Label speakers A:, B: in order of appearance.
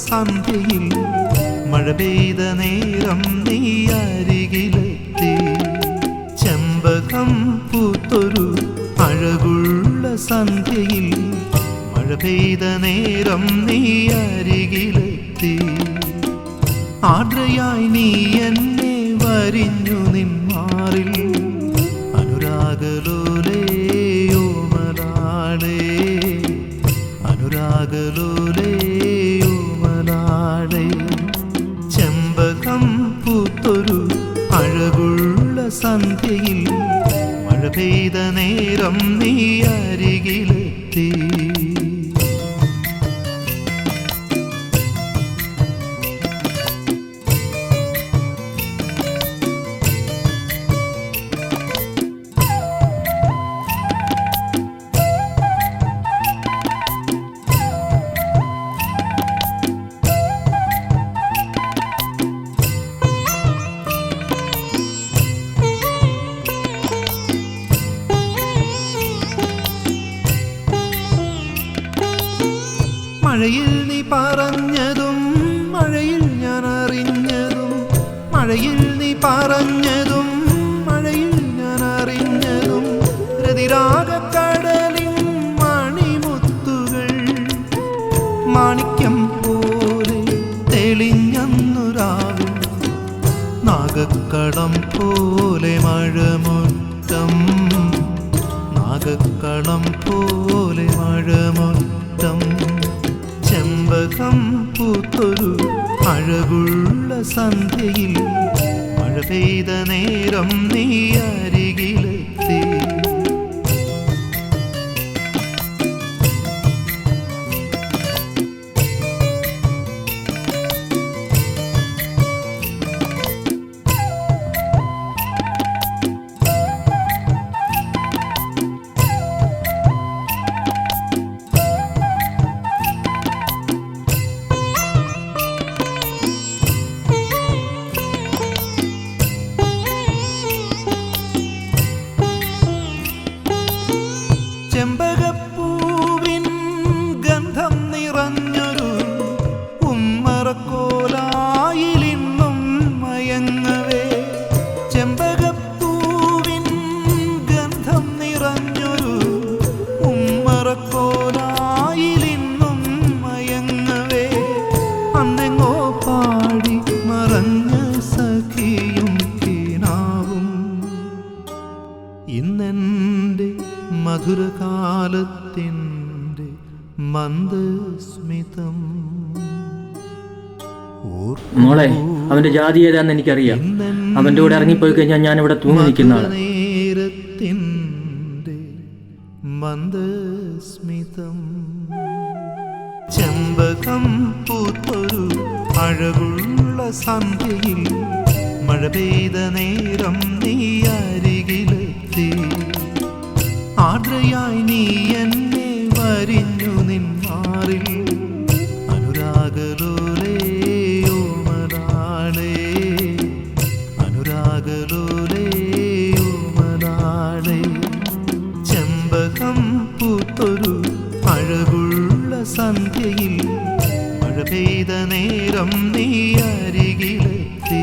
A: സന്ധ്യയിൽ മഴ പെയ്ത നേരം നീ അരികിലെത്തി. ചെമ്പകം പൂത്തൊരു അഴകുള്ള സന്ധ്യയിൽ മഴ പെയ്ത നേരം നീ അരികിലെത്തി. ആർദ്രയായി നീ എന്നെ വരിഞ്ഞു നിന്മാറിൽ അനുരാഗലോലേ ഓമലാളേ അനുരാഗലോലേ ഓമലാളേ. ചെമ്പകം പൂത്തൊരു അഴകുള്ള സന്ധ്യയിൽ മഴ പെയ്ത നേരം നീ അരികിലെത്തി. മഴയിൽ നീ പറഞ്ഞതും മഴയിൽ ഞാൻ അറിഞ്ഞതും, മഴയിൽ നീ പറഞ്ഞതും മഴയിൽ ഞാൻ അറിഞ്ഞതും, രതിരാഗക്കടലിൻ മണിമുത്തുകൾ മാണിക്യം പോലെ തെളിഞ്ഞന്നു രാവിൽ. നാഗക്കളം പോലെ മഴമുറ്റം, നാഗക്കളം പോലെ മഴമുറ്റം. ചെമ്പകം പൂത്തൊരു അഴകുള്ള സന്ധ്യയിൽ മഴ പെയ്ത നേരം നീ അരികിലെത്തി. ചെമ്പകപ്പൂവിൻ ഗന്ധം നിറഞ്ഞൊരു ഉമ്മറക്കോലായിലിന്നും മയങ്ങവേ. ചെമ്പകപ്പൂവിൻ ഗന്ധം നിറഞ്ഞൊരു ഉമ്മറക്കോലായിലിന്നും മയങ്ങവേ. അന്നെങ്ങോ പാടി മറഞ്ഞ സഖിയും കിനാവും ഇന്നെൻ്റെ മധുരകാലത്തിൻ്റെ മന്ദസ്മിതം.
B: മോളെ, അവന്റെ ജാതി ഏതാന്ന് എനിക്കറിയാം. അവന്റെ കൂടെ ഇറങ്ങിപ്പോയി കഴിഞ്ഞാൽ ഞാൻ ഇവിടെ തൂങ്ങി നിൽക്കുന്ന ആളാണ്.
A: നേരത്തിൻ്റെ മന്ദസ്മിതം. ചെമ്പകം പൂത്തൊരു അഴകുള്ള സന്ധ്യയിൽ മഴ പെയ്ത നേരം നീ അരികിലെത്തി. ആർദ്രയായി നീ എന്നെ വരിഞ്ഞു നിന്മാറിൽ അനുരാഗലോലേ ഓമലാളേ അനുരാഗലോലേ ഓമലാളേ. ചെമ്പകം പൂത്തൊരു അഴകുള്ള സന്ധ്യയിൽ മഴ പെയ്ത നേരം നീ അരികിലെത്തി.